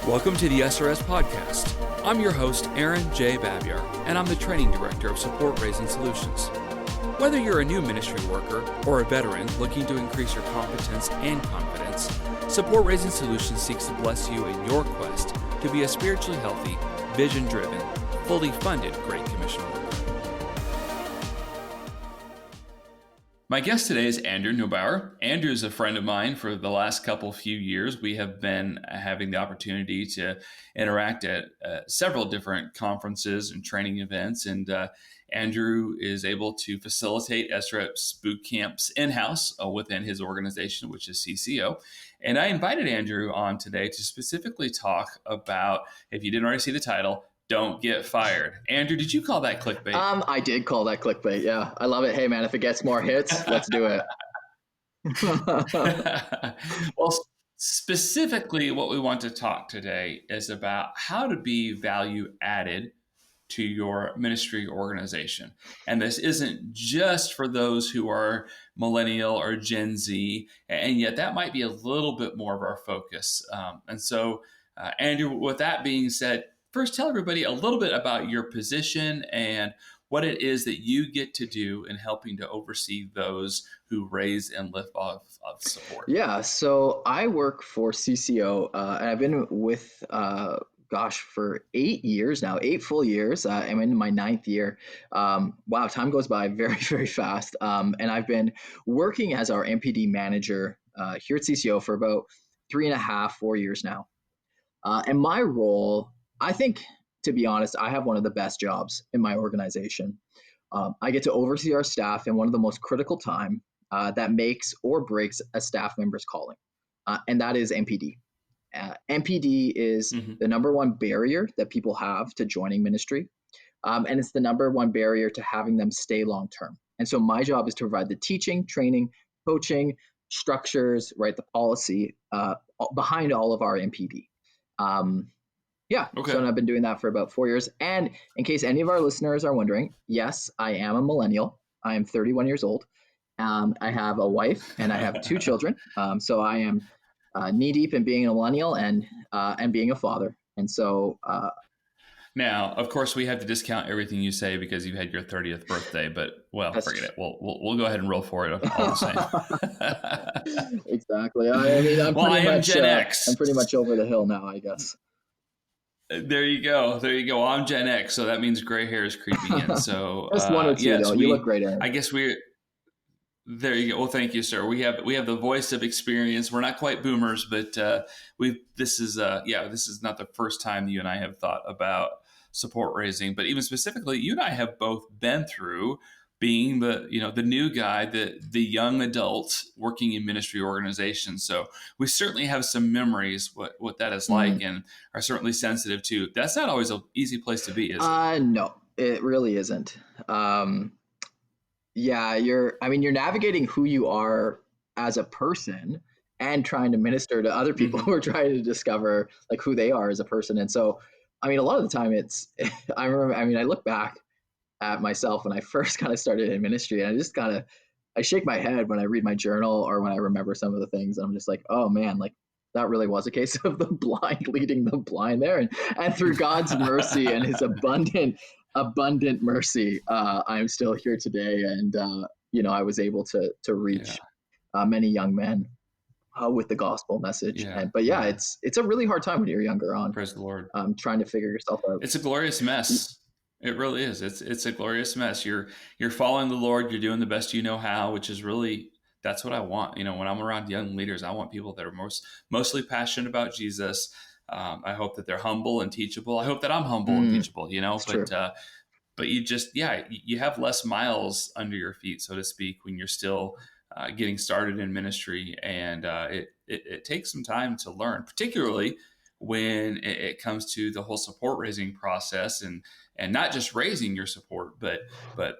Welcome to the SRS Podcast. I'm your host, Aaron J. Babiar, and I'm the Training Director of Support Raising Solutions. Whether you're a new ministry worker or a veteran looking to increase your competence and confidence, Support Raising Solutions seeks to bless you in your quest to be a spiritually healthy, vision-driven, fully funded Great Commission worker. My guest today is Andrew Nobauer. Andrew is a friend of mine for the last few years. We have been having the opportunity to interact at several different conferences and training events, and Andrew is able to facilitate SREP's boot camps in-house within his organization, which is CCO. And I invited Andrew on today to specifically talk about, if you didn't already see the title, Don't Get Fired. Andrew, did you call that clickbait? I did call that clickbait. Yeah, I love it. Hey, man, if it gets more hits, let's do it. Well, specifically, what we want to talk today is about how to be value added to your ministry organization. And this isn't just for those who are millennial or Gen Z, and yet that might be a little bit more of our focus. Andrew, with that being said, first, tell everybody a little bit about your position and what it is that you get to do in helping to oversee those who raise and lift off of support. Yeah, so I work for CCO, and I've been with, for 8 years now, 8 full years. I'm in my 9th year. Wow, time goes by very, very fast. And I've been working as our MPD manager here at CCO for about 3.5, 4 years now. And my role, I think, to be honest, I have one of the best jobs in my organization. I get to oversee our staff in one of the most critical time that makes or breaks a staff member's calling, and that is MPD. MPD is the number one barrier that people have to joining ministry, and it's the number one barrier to having them stay long term. And so my job is to provide the teaching, training, coaching, structures, right, the policy behind all of our MPD. Okay. So I've been doing that for about 4 years. And in case any of our listeners are wondering, yes, I am a millennial. I am 31 years old. I have a wife and I have 2 children. So I am knee deep in being a millennial and being a father. And so now, of course, we have to discount everything you say because you had your 30th birthday. But forget it. We'll go ahead and roll for it all the same. Exactly. I mean, I am Gen X. I'm pretty much over the hill now, I guess. There you go. Well, I'm Gen X, so that means gray hair is creeping in. So just 1 or 2, yes, though. You look great, Aaron. I guess there you go. Well, thank you, sir. We have the voice of experience. We're not quite boomers, but this is not the first time you and I have thought about support raising, but even specifically, you and I have both been through being the new guy, the young adult working in ministry organizations. So we certainly have some memories what that is like, and are certainly sensitive to. That's not always an easy place to be, is it? No, it really isn't. You're navigating who you are as a person and trying to minister to other people who are trying to discover like who they are as a person. And so, I mean, a lot of the time I look back at myself when I first kind of started in ministry, and I shake my head when I read my journal or when I remember some of the things. And I'm just like, oh man, like that really was a case of the blind leading the blind there. And through God's mercy and his abundant mercy, I'm still here today. And, I was able to reach many young men with the gospel message. Yeah. It's a really hard time when you're younger on. Praise the Lord. Trying to figure yourself out. It's a glorious mess. It really is. It's a glorious mess. You're following the Lord. You're doing the best you know how, which is really, that's what I want. When I'm around young leaders, I want people that are mostly passionate about Jesus. I hope that they're humble and teachable. I hope that I'm humble and teachable, but you have less miles under your feet, so to speak, when you're still getting started in ministry. And it takes some time to learn, particularly when it comes to the whole support raising process and not just raising your support, but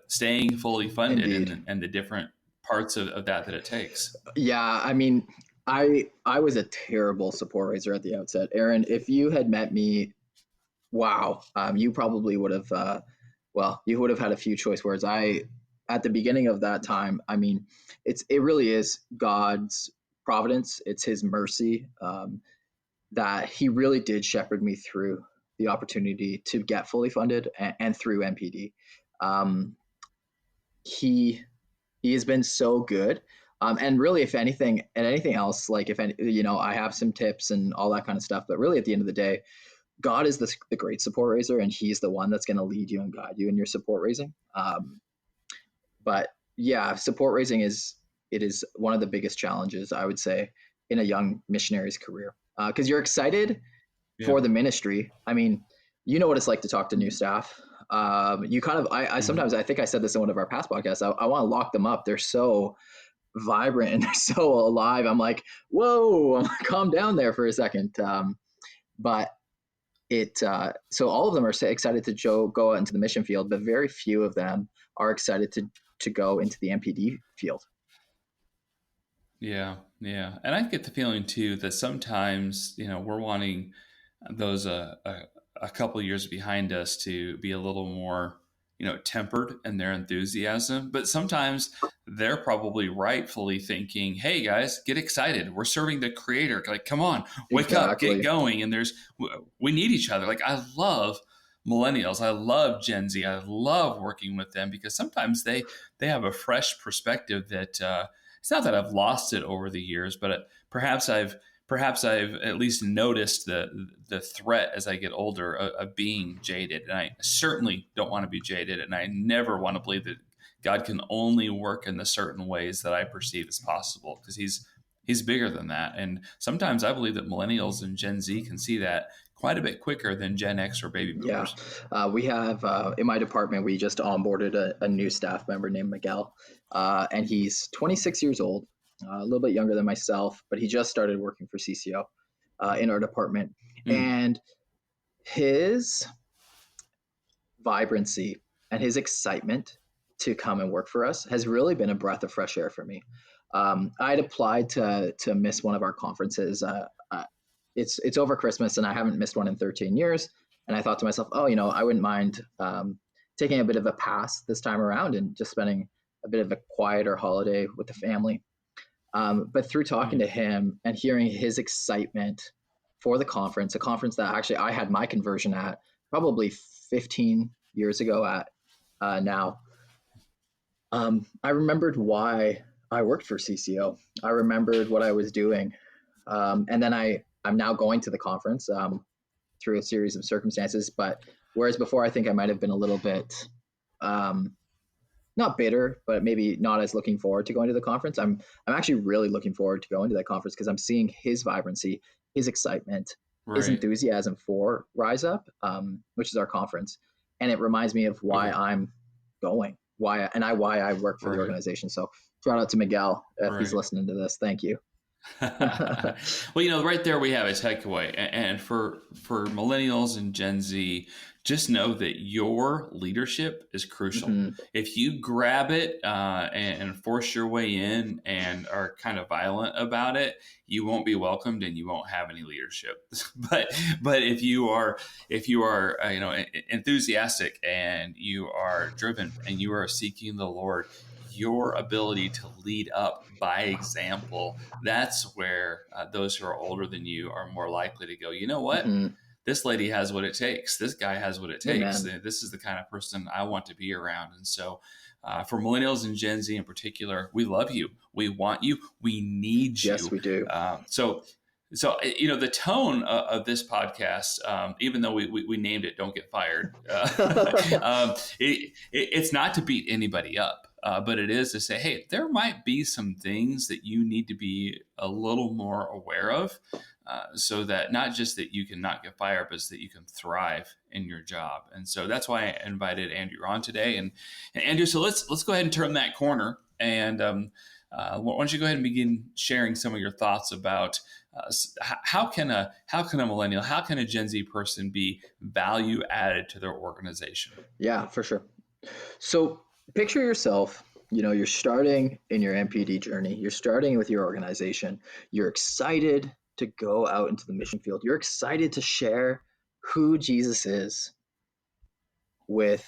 staying fully funded and the different parts of that it takes. Yeah. I mean, I was a terrible support raiser at the outset. Aaron, if you had met me, wow, you probably would have, you would have had a few choice words. At the beginning of that time, I mean, it really is God's providence. It's his mercy. that he really did shepherd me through the opportunity to get fully funded and through MPD. Um, he he has been so good. And really, if anything, and anything else, like if any, I have some tips and all that kind of stuff. But really, at the end of the day, God is the great support raiser, and He's the one that's going to lead you and guide you in your support raising. But yeah, support raising is one of the biggest challenges, I would say, in a young missionary's career, because you're excited Yeah. for the ministry. I mean, you know what it's like to talk to new staff. You kind of, I Mhm. sometimes, I think I said this in one of our past podcasts. I want to lock them up. They're so vibrant and they're so alive. I'm like, whoa, calm down there for a second. But so all of them are excited to go out into the mission field, but very few of them are excited to go into the MPD field. Yeah, yeah, and I get the feeling too that sometimes we're wanting those a couple years behind us to be a little more tempered in their enthusiasm, but sometimes they're probably rightfully thinking, "Hey guys, get excited! We're serving the Creator. Like, come on, wake up, get Exactly. going!" And we need each other. Like, I love millennials, I love Gen Z, I love working with them because sometimes they have a fresh perspective that. It's not that I've lost it over the years, but perhaps I've at least noticed the threat as I get older of being jaded, and I certainly don't want to be jaded, and I never want to believe that God can only work in the certain ways that I perceive as possible because He's bigger than that, and sometimes I believe that millennials and Gen Z can see that quite a bit quicker than Gen X or baby Yeah, boomers. we have in my department. We just onboarded a new staff member named Miguel, and he's 26 years old, a little bit younger than myself, but he just started working for CCO in our department, Mm, and his vibrancy and his excitement to come and work for us has really been a breath of fresh air for me. I'd applied to miss one of our conferences. It's over Christmas, and I haven't missed one in 13 years. And I thought to myself, oh, I wouldn't mind taking a bit of a pass this time around and just spending a bit of a quieter holiday with the family. But through talking mm, to him and hearing his excitement for the conference, a conference that actually I had my conversion at probably 15 years ago at now, I remembered why I worked for CCO. I remembered what I was doing. And then I'm now going to the conference through a series of circumstances. But whereas before, I think I might have been a little bit um, not bitter, but maybe not as looking forward to going to the conference. I'm actually really looking forward to going to that conference because I'm seeing his vibrancy, his excitement, his right, enthusiasm for Rise Up, which is our conference, and it reminds me of why okay, I'm going, why I work for the right, organization. So shout out to Miguel if he's right. listening to this. Thank you. Well, right there we have a takeaway, and for millennials and Gen Z, just know that your leadership is crucial. Mm-hmm. If you grab it and force your way in and are kind of violent about it, you won't be welcomed and you won't have any leadership. but if you are enthusiastic and you are driven and you are seeking the Lord, your ability to lead up by example, that's where those who are older than you are more likely to go, you know what? Mm-hmm. This lady has what it takes. This guy has what it takes. Amen. This is the kind of person I want to be around. And so, for millennials and Gen Z in particular, we love you. We want you. We need Yes, you. we do. The tone of this podcast, even though we named it "Don't Get Fired," it's not to beat anybody up, but it is to say, hey, there might be some things that you need to be a little more aware of, so that not just that you can not get fired, but that you can thrive in your job. And so that's why I invited Andrew on today. And Andrew, so let's go ahead and turn that corner. And why don't you go ahead and begin sharing some of your thoughts about how can a millennial, how can a Gen Z person be value added to their organization? Yeah, for sure. So picture yourself, you're starting in your MPD journey, you're starting with your organization, you're excited to go out into the mission field, you're excited to share who Jesus is with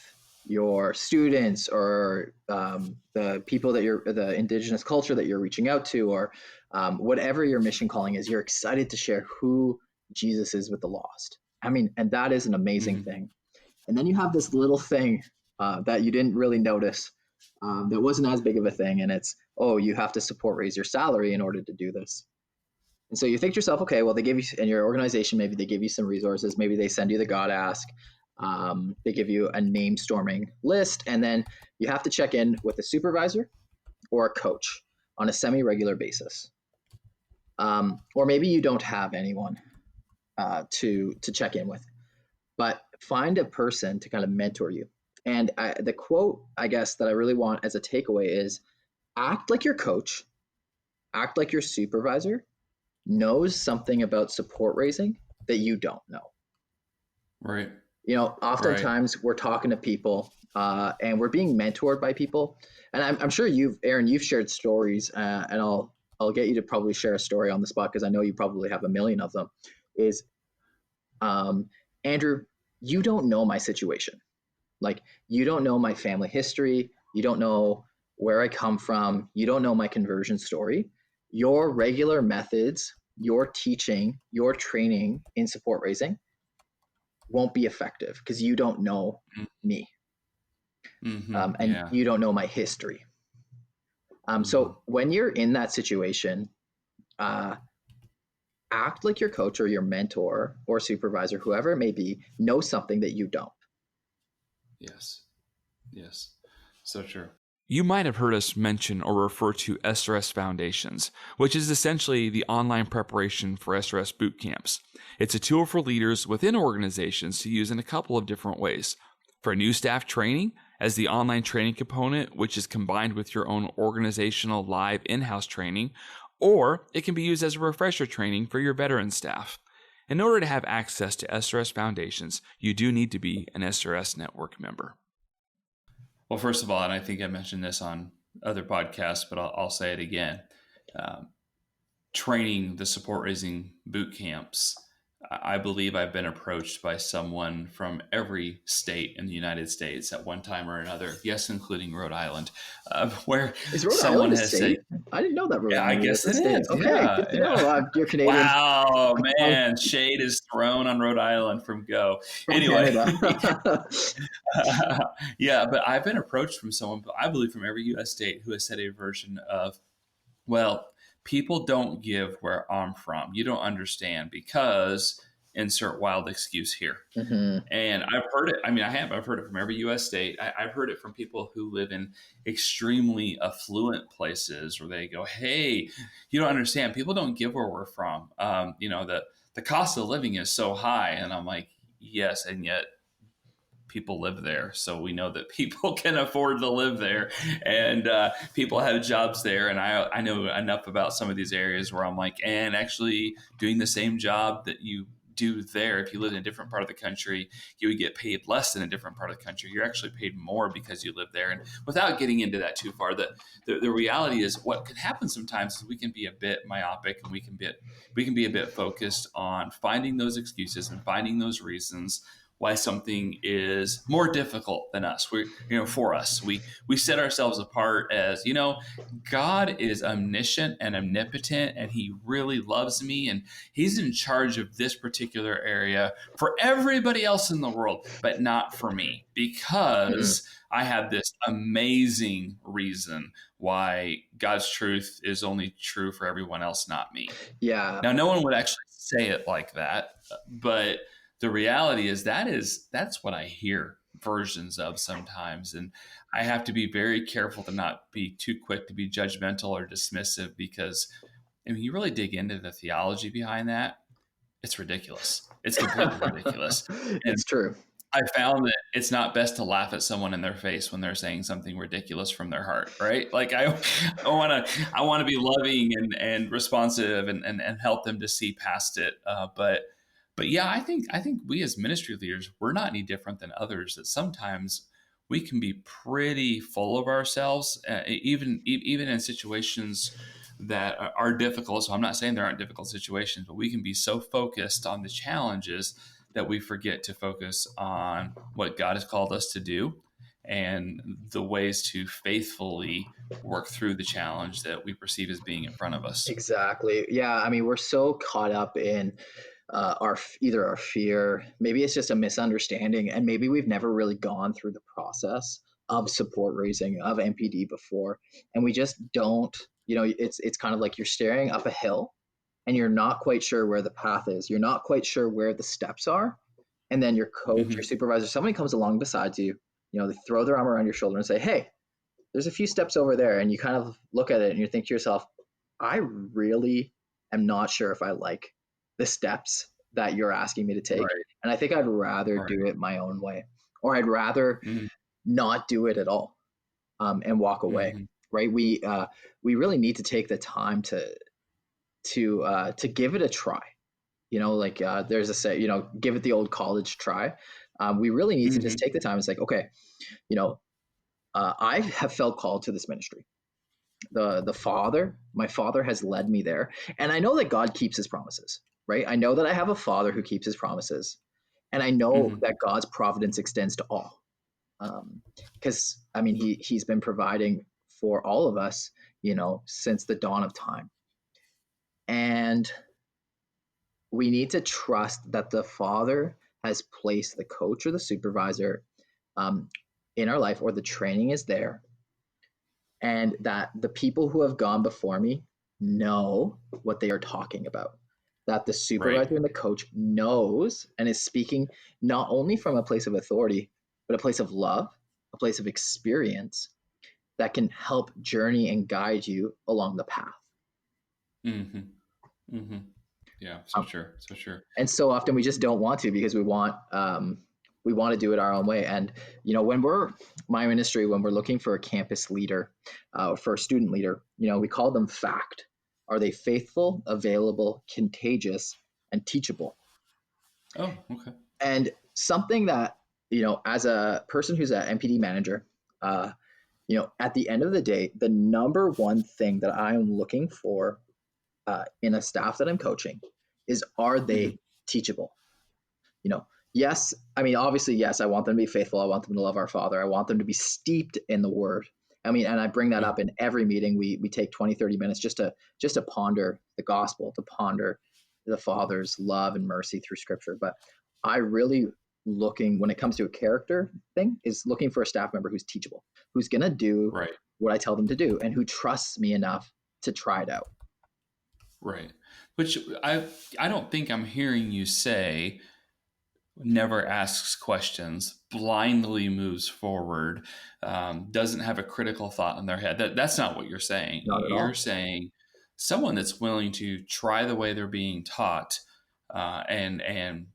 your students or the people the indigenous culture that you're reaching out to, or whatever your mission calling is, you're excited to share who Jesus is with the lost. I mean, and that is an amazing Mm-hmm. thing. And then you have this little thing that you didn't really notice, that wasn't as big of a thing. And it's, oh, you have to support raise your salary in order to do this. And so you think to yourself, okay, well, they give you, in your organization, maybe they give you some resources, maybe they send you the God ask, they give you a name storming list, and then you have to check in with a supervisor or a coach on a semi regular basis. Or maybe you don't have anyone to check in with, but find a person to kind of mentor you. And the quote, I guess, that I really want as a takeaway is act like your coach, act like your supervisor knows something about support raising that you don't know. Right. You know, Right. oftentimes we're talking to people and we're being mentored by people. And I'm sure Aaron, you've shared stories, and I'll get you to probably share a story on the spot because I know you probably have a million of them. Is Andrew, you don't know my situation. Like, you don't know my family history. You don't know where I come from. You don't know my conversion story. Your regular methods, your teaching, your training in support raising won't be effective because you don't know me, Mm-hmm. and Yeah. you don't know my history. Mm-hmm. So when you're in that situation, uh, act like your coach or your mentor or supervisor, whoever it may be, knows something that you don't. Yes. Yes. So true. You might have heard us mention or refer to SRS Foundations, which is essentially the online preparation for SRS boot camps. It's a tool for leaders within organizations to use in a couple of different ways. For new staff training, as the online training component, which is combined with your own organizational live in house training, or it can be used as a refresher training for your veteran staff. In order to have access to SRS Foundations, you do need to be an SRS Network member. Well, first of all, and I think I mentioned this on other podcasts, but I'll say it again. Um, Training the support raising boot camps, I believe I've been approached by someone from every state in the United States at one time or another, yes, including Rhode Island, where Is Rhode someone Island a has said, state? I didn't know that Rhode yeah, I Island was guess a it state. is. Okay, Yeah. good to Yeah. know. You're Canadian. Wow, I'm man. Shade is thrown on Rhode Island from Go. from Anyway, Canada. yeah, but I've been approached from someone, I believe from every US state, who has said a version of, well, people don't give where I'm from. You don't understand because insert wild excuse here. Mm-hmm. And I've heard it. I mean, I've heard it from every US state. I've heard it from people who live in extremely affluent places where they go, hey, you don't understand. People don't give where we're from. The cost of living is so high. And I'm like, yes. And yet people live there, so we know that people can afford to live there, and people have jobs there. And I know enough about some of these areas where I'm like, and actually doing the same job that you do there, if you live in a different part of the country, you would get paid less than a different part of the country. You're actually paid more because you live there. And without getting into that too far, the reality is what can happen sometimes is we can be a bit myopic, and we can be a bit focused on finding those excuses and finding those reasons why something is more difficult than us. For us, we set ourselves apart as, God is omniscient and omnipotent, and he really loves me, and he's in charge of this particular area for everybody else in the world, but not for me, Mm-hmm. because I have this amazing reason why God's truth is only true for everyone else, not me. Yeah, Now, no one would actually say it like that, but the reality is that's what I hear versions of sometimes. And I have to be very careful to not be too quick to be judgmental or dismissive, because I mean, you really dig into the theology behind that, it's ridiculous. It's completely ridiculous. And it's true. I found that it's not best to laugh at someone in their face when they're saying something ridiculous from their heart, right? Like I want to be loving and responsive, and help them to see past it. But yeah, I think we as ministry leaders, we're not any different than others. That sometimes we can be pretty full of ourselves, even in situations that are difficult. So I'm not saying there aren't difficult situations, but we can be so focused on the challenges that we forget to focus on what God has called us to do and the ways to faithfully work through the challenge that we perceive as being in front of us. Exactly. Yeah. I mean, we're so caught up in either our fear, maybe it's just a misunderstanding, and maybe we've never really gone through the process of support raising of MPD before, and we just don't. It's kind of like you're staring up a hill, and you're not quite sure where the path is. You're not quite sure where the steps are, and then your coach, your Hmm. supervisor, somebody comes along beside you. They throw their arm around your shoulder and say, "Hey, there's a few steps over there," and you kind of look at it and you think to yourself, I really am not sure if I like the steps that you're asking me to take. Right. And I think I'd rather Right. do it my own way, or I'd rather Hmm. not do it at all, and walk away. Hmm. Right? We really need to take the time to give it a try. Like there's a say, give it the old college try. We really need to just Hmm. take the time. It's like, okay, you know, I have felt called to this ministry. The father My father has led me there, and I know that God keeps his promises. Right? I know that I have a father who keeps his promises, and I know Hmm. that God's providence extends to all, because I mean he's been providing for all of us, since the dawn of time. And we need to trust that the father has placed the coach or the supervisor, um, in our life, or the training is there, and that the people who have gone before me know what they are talking about. That the Right. supervisor and the coach knows and is speaking not only from a place of authority, but a place of love, a place of experience that can help journey and guide you along the path. Hmm. Hmm. Yeah. So Um, sure. So sure. and so often we just don't want to, because we want to do it our own way. And when we're my ministry, when we're looking for a campus leader, for a student leader, we call them fact. Are they faithful, available, contagious, and teachable? Oh, okay. And something that, as a person who's an MPD manager, uh, at the end of the day, the number one thing that I am looking for, in a staff that I'm coaching, is, are Hmm. they teachable? Yes, I mean, obviously, yes, I want them to be faithful. I want them to love our Father. I want them to be steeped in the Word. I mean, and I bring that Hmm. up in every meeting. We take 20, 30 minutes just to ponder the gospel, to ponder the Father's love and mercy through Scripture. But I really, looking, when it comes to a character thing, is looking for a staff member who's teachable, who's going to do Right. what I tell them to do, and who trusts me enough to try it out. Right. Which I don't think I'm hearing you say never asks questions, blindly moves forward, doesn't have a critical thought in their head. That's not what you're saying. Not at You're all. saying someone that's willing to try the way they're being taught, and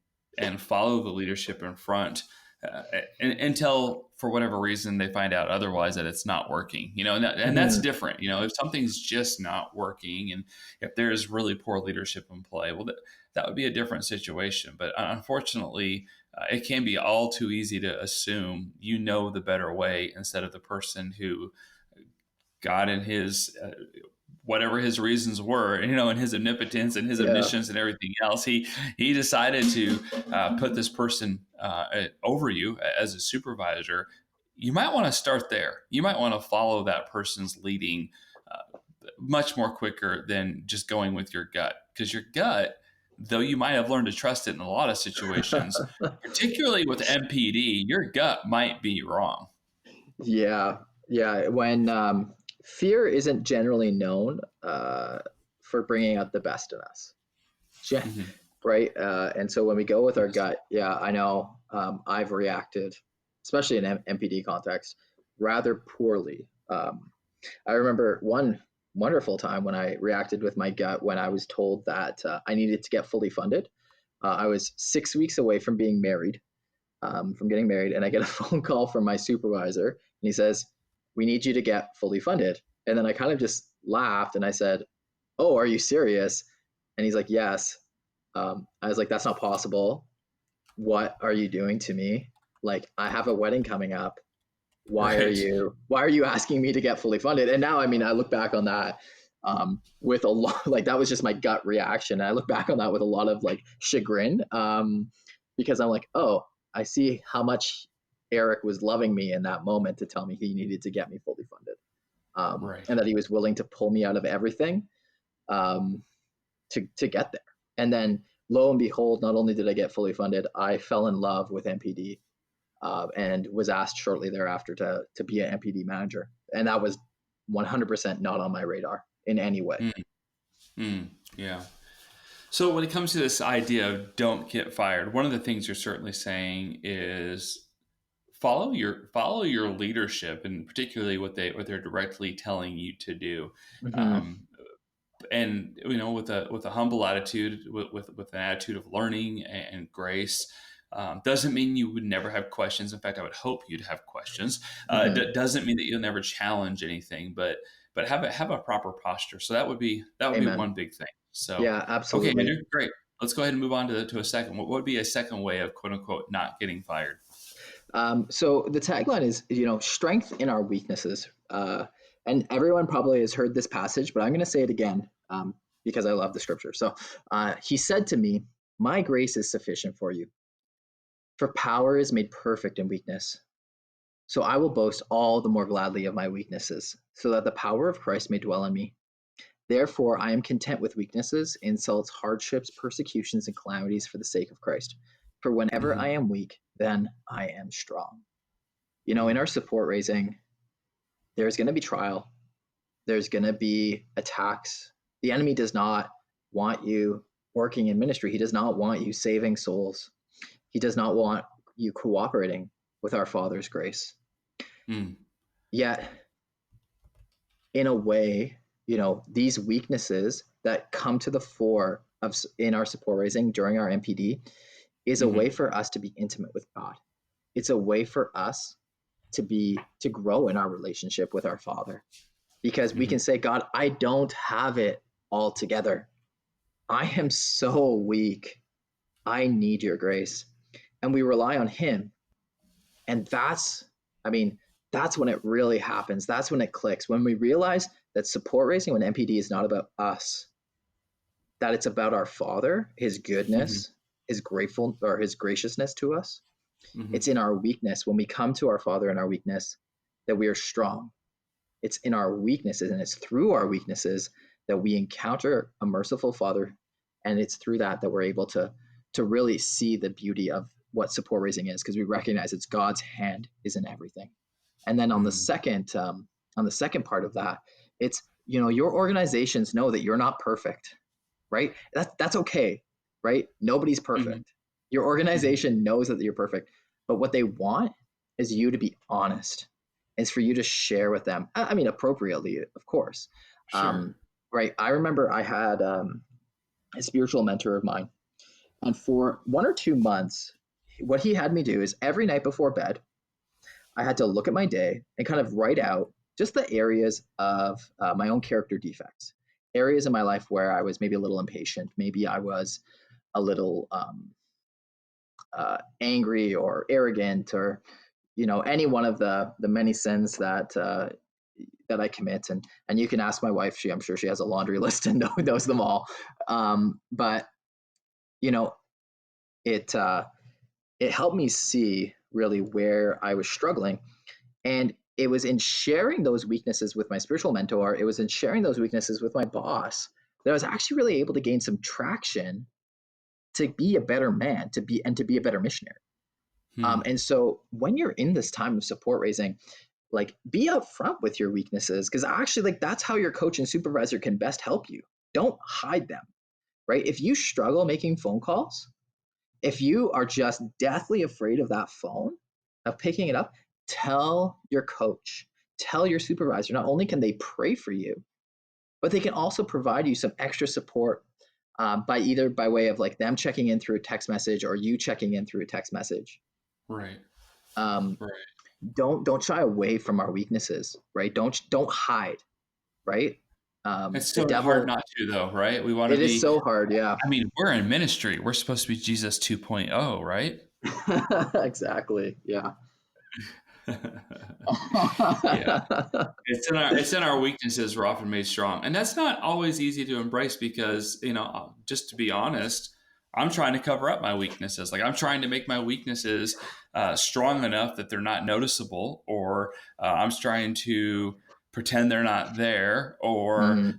follow the leadership in front, uh, until for whatever reason they find out otherwise that it's not working. And that's Mhm. different. If something's just not working, and if there's really poor leadership in play, well, that would be a different situation. But unfortunately, it can be all too easy to assume the better way instead of the person who God in his whatever his reasons were, and his omnipotence and his Yeah. omniscience and everything else, he decided to put this person over you as a supervisor. You might want to start there. You might want to follow that person's leading much more quicker than just going with your gut, because your gut, though you might have learned to trust it in a lot of situations, particularly with MPD, your gut might be wrong. Yeah, yeah. When fear isn't generally known, for bringing out the best in us, Hmm. right? And so when we go with our Yes. gut, yeah, I know, I've reacted, especially in MPD context, rather poorly. I remember one wonderful time when I reacted with my gut when I was told that, I needed to get fully funded. I was 6 weeks away from being married, from getting married, and I get a phone call from my supervisor, and he says, "We need you to get fully funded." And then I kind of just laughed and I said, "Oh, are you serious?" And he's like, "Yes." I was like, "That's not possible. What are you doing to me? Like, I have a wedding coming up. Right. Why are you asking me to get fully funded?" And now, I mean, I look back on that, with a lot, like, that was just my gut reaction. And I look back on that with a lot of like chagrin, because I'm like, oh, I see how much Eric was loving me in that moment to tell me he needed to get me fully funded, Right. and that he was willing to pull me out of everything, to get there. And then lo and behold, not only did I get fully funded, I fell in love with MPD, and was asked shortly thereafter to be an MPD manager. And that was 100% not on my radar in any way. Mm, mm, yeah. So when it comes to this idea of don't get fired, one of the things you're certainly saying is follow your leadership, and particularly what they're directly telling you to do. Mm-hmm. Um, and with a humble attitude, with an attitude of learning and grace. Doesn't mean you would never have questions. In fact, I would hope you'd have questions. Mm-hmm. Doesn't mean that you'll never challenge anything, but have a proper posture. So that would be Amen. one big thing. So, Yeah, okay, absolutely. Andrew, great. Let's go ahead and move on to a second. What would be a second way of quote unquote not getting fired? So the tagline is, strength in our weaknesses. And everyone probably has heard this passage, but I'm going to say it again, because I love the scripture. So he said to me, "My grace is sufficient for you, for power is made perfect in weakness. So I will boast all the more gladly of my weaknesses, so that the power of Christ may dwell in me. Therefore, I am content with weaknesses, insults, hardships, persecutions, and calamities for the sake of Christ. For whenever Hmm. I am weak, then I am strong." In Hmm. our support raising, there's going to be trial, there's going to be attacks. The enemy does not want you working in ministry, he does not want you saving souls, he does not want you cooperating with our Father's grace. Mm. Yet, in a way, these weaknesses that come to the fore of in our support raising during our MPD is a way Hmm. for us to be intimate with God. It's a way for us to grow in our relationship with our Father, because we Hmm. can say, "God, I don't have it all together. I am so weak. I need your grace." And we rely on him. And I mean, that's when it really happens. That's when it clicks. When we realize that support raising, when MPD is not about us, that it's about our Father, his Hmm. goodness, his grateful or his graciousness to us. Hmm. It's in our weakness, when we come to our Father in our weakness, that we are strong. It's in our weaknesses, and it's through our weaknesses that we encounter a merciful Father, and it's through that we're able to really see the beauty of what support raising is, because we recognize it's God's hand is in everything. And then Hmm. on the second part of that, it's, your organizations know that you're not perfect, right? That's okay, right? Nobody's Hmm. perfect. Your Hmm. organization knows that you're perfect, but what they want is you to be honest. It's for you to share with them. I mean, appropriately, of course. Sure. Um, right. I remember I had a spiritual mentor of mine, and for 1 or 2 months, what he had me do is every night before bed, I had to look at my day and kind of write out just the areas of my own character defects, areas in my life where I was maybe a little impatient, maybe I was a little angry or arrogant, or any one of the many sins that I commit. And you can ask my wife; I'm sure she has a laundry list and knows them all. But you know, it it helped me see really where I was struggling. And it was in sharing those weaknesses with my spiritual mentor, it was in sharing those weaknesses with my boss, that I was actually really able to gain some traction to be a better man, to be a better missionary. Hmm. And so when you're in this time of support raising, like, be upfront with your weaknesses, because actually, like, that's how your coach and supervisor can best help you. Don't hide them, right? If you struggle making phone calls, if you are just deathly afraid of that phone, of picking it up, tell your coach, tell your supervisor. Not only can they pray for you, but they can also provide you some extra support, by either by way of like them checking in through a text message or you checking in through a text message. Right. Um, Right. don't shy away from our weaknesses, right? Don't hide, right? It's The so hard devil. not to, though, right? We want to It is be. so hard, yeah. I mean, we're in ministry. We're supposed to be Jesus 2.0, right? Exactly, yeah. Yeah. It's in our weaknesses we're often made strong, and that's not always easy to embrace because just to be honest, I'm trying to cover up my weaknesses. Like I'm trying to make my weaknesses strong enough that they're not noticeable, or I'm trying to pretend they're not there, or Mm-hmm.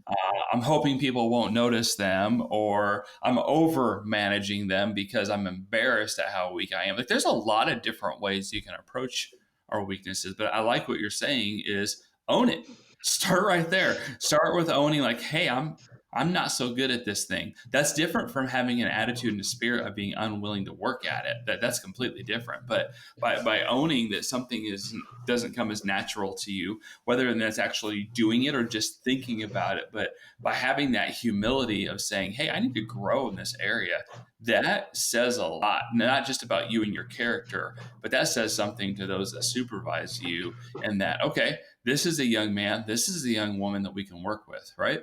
I'm hoping people won't notice them, or I'm over managing them because I'm embarrassed at how weak I am. Like there's a lot of different ways you can approach our weaknesses, but I like what you're saying is own it. Start right there. Start with owning like, hey, I'm not so good at this thing. That's different from having an attitude and a spirit of being unwilling to work at it. That's completely different. But by owning that something is doesn't come as natural to you, whether that's actually doing it or just thinking about it, but by having that humility of saying, hey, I need to grow in this area, that says a lot, not just about you and your character, but that says something to those that supervise you, and that, okay, this is a young man, this is a young woman that we can work with, right?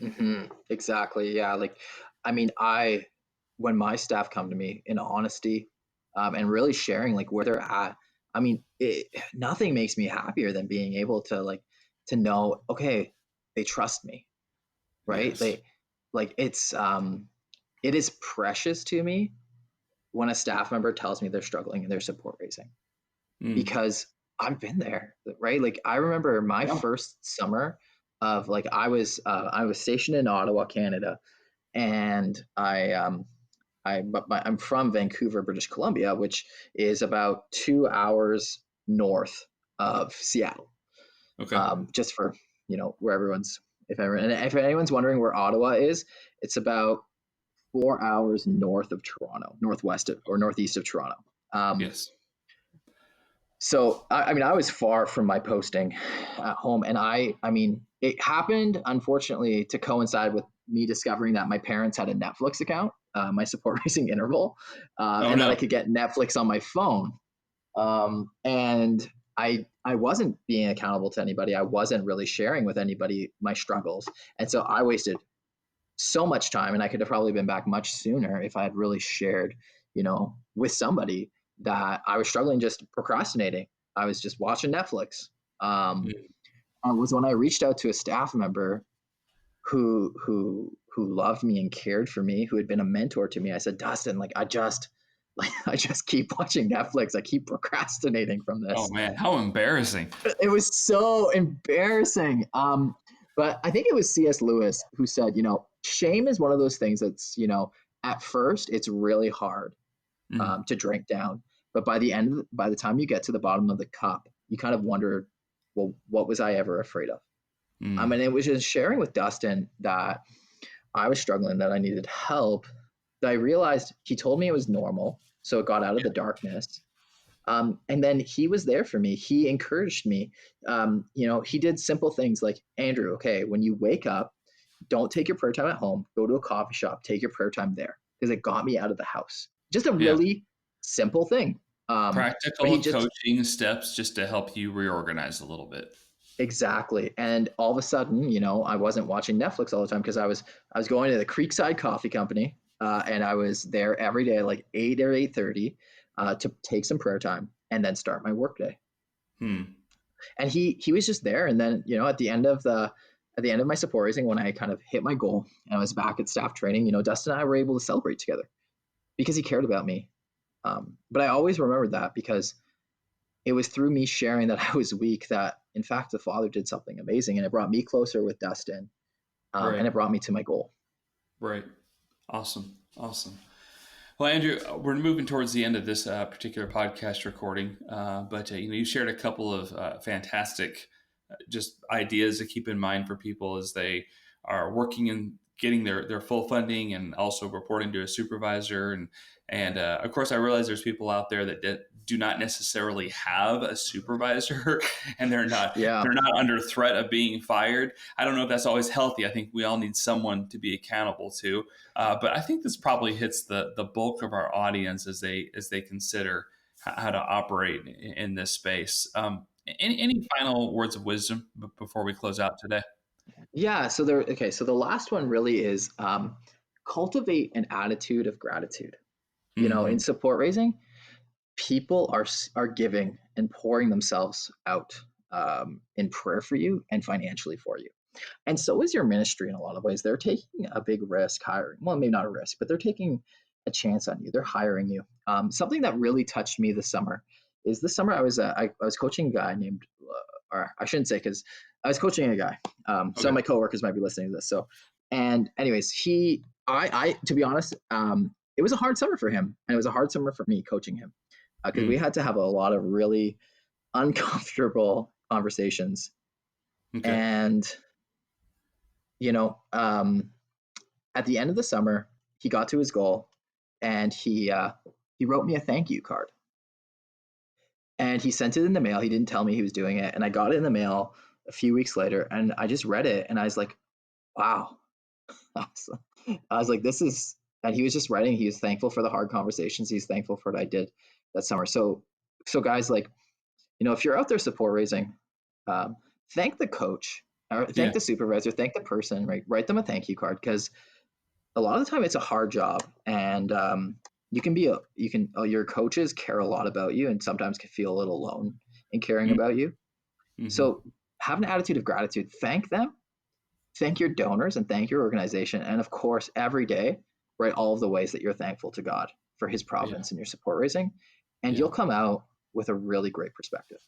Mm-hmm. Exactly. Yeah. Like, I mean, when my staff come to me in honesty, and really sharing like where they're at, I mean, nothing makes me happier than being able to to know, okay, they trust me, right? Yes. It is precious to me when a staff member tells me they're struggling and they're support raising, Mm. because I've been there, right? Like I remember my Yeah. first summer of like I was stationed in Ottawa, Canada, and I'm from Vancouver, British Columbia, which is about 2 hours north of Seattle. Okay. Just for where everyone's if anyone's wondering where Ottawa is, it's about 4 hours north of Toronto, northwest of, or northeast of Toronto. Um, Yes. so I mean, I was far from my posting at home, and I mean, it happened unfortunately to coincide with me discovering that my parents had a Netflix account, my support raising interval, Oh and that I no. could get Netflix on my phone. And I wasn't being accountable to anybody. I wasn't really sharing with anybody my struggles, and so I wasted so much time, and I could have probably been back much sooner if I had really shared, with somebody that I was struggling, just procrastinating. I was just watching Netflix. Um, Mm. was when I reached out to a staff member who loved me and cared for me, who had been a mentor to me. I said, Dustin, I just keep watching Netflix. I keep procrastinating from Oh this. man, how embarrassing. It was so embarrassing. But I think it was C.S. Lewis who said, shame is one of those things that's, at first it's really hard Mm. to drink down, but by the time you get to the bottom of the cup, you kind of wonder, well, what was I ever afraid of? I Mm. mean, it was just sharing with Dustin that I was struggling, that I needed help. That I realized he told me it was normal, so it got out of the darkness. And then he was there for me. He encouraged me. He did simple things like, Andrew, okay, when you wake up, don't take your prayer time at home. Go to a coffee shop. Take your prayer time there, because it got me out of the house. Just a Yeah. really simple thing. But he Practical just coaching steps just to help you reorganize a little bit. exactly. And all of a sudden, I wasn't watching Netflix all the time, because I was going to the Creekside Coffee Company, and I was there every day, like 8 or 8:30, to take some prayer time and then start my workday. Hmm. And he was just there. And then at the end of my support raising, when I kind of hit my goal and I was back at staff training, Dustin and I were able to celebrate together because he cared about me. But I always remembered that, because it was through me sharing that I was weak that, in fact, the Father did something amazing, and it brought me closer with Dustin, and Right. it brought me to my goal. Right. Awesome. Awesome. Well, Andrew, we're moving towards the end of this particular podcast recording, but you shared a couple of fantastic just ideas to keep in mind for people as they are working and getting their full funding, and also reporting to a supervisor. And of course, I realize there's people out there that do not necessarily have a supervisor, and Yeah. they're not under threat of being fired. I don't know if that's always healthy. I think we all need someone to be accountable to. But I think this probably hits the bulk of our audience as they consider how to operate in this space. Any final words of wisdom before we close out today? Yeah. So the last one really is, cultivate an attitude of gratitude. In Hmm. support raising, people are giving and pouring themselves out, in prayer for you and financially for you. And so is your ministry in a lot of ways. They're taking a big risk hiring. Well, maybe not a risk, but they're taking a chance on you. They're hiring you. Something that really touched me this summer is this summer I was coaching a guy named, or I shouldn't say, because I was coaching a guy. Some of Okay. my coworkers might be listening to this. So, and anyways, to be honest, it was a hard summer for him, and it was a hard summer for me coaching him because we Mm, had to have a lot of really uncomfortable conversations. okay. And you know, at the end of the summer, he got to his goal, and he wrote me a thank you card, and he sent it in the mail. He didn't tell me he was doing it, and I got it in the mail a few weeks later, and I just read it, and I was like, wow. I was like, this is, and he was just writing. He was thankful for the hard conversations. He's thankful for what I did that summer. So guys, like, if you're out there support raising, um, thank the coach or thank Yeah. the supervisor, thank the person, right? Write them a thank you card because a lot of the time it's a hard job, and your coaches care a lot about you, and sometimes can feel a little alone in caring Mm, about you. mm-hmm. So have an attitude of gratitude. Thank them, thank your donors, and thank your organization. And of course, every day, write all of the ways that you're thankful to God for his Yeah. providence in your support raising. And Yeah. you'll come out with a really great perspective.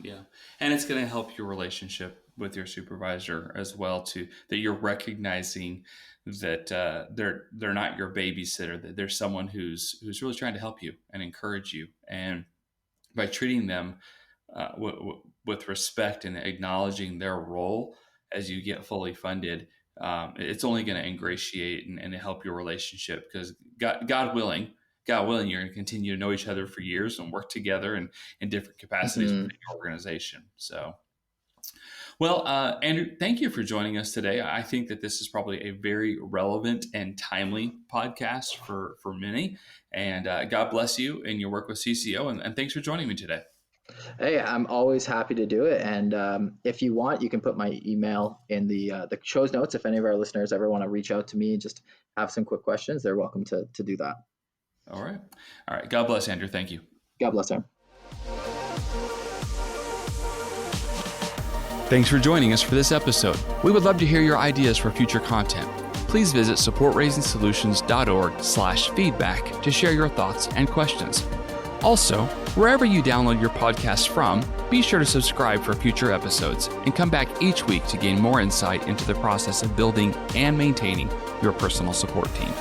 Yeah. And it's going to help your relationship with your supervisor as well, too, that you're recognizing that they're not your babysitter, that there's someone who's really trying to help you and encourage you. And by treating them with respect and acknowledging their role as you get fully funded, it's only going to ingratiate and help your relationship because God willing, you're going to continue to know each other for years and work together in different capacities Mm-hmm. within your organization. So, well, Andrew, thank you for joining us today. I think that this is probably a very relevant and timely podcast for many. And God bless you in your work with CCO. And thanks for joining me today. Hey, I'm always happy to do it. And if you want, you can put my email in the show's notes. If any of our listeners ever want to reach out to me, just have some quick questions, they're welcome to do that. All right. All right. God bless, Andrew. Thank you. God bless them. Thanks for joining us for this episode. We would love to hear your ideas for future content. Please visit supportraisingsolutions.org/feedback to share your thoughts and questions. Also, wherever you download your podcast from, be sure to subscribe for future episodes and come back each week to gain more insight into the process of building and maintaining your personal support team.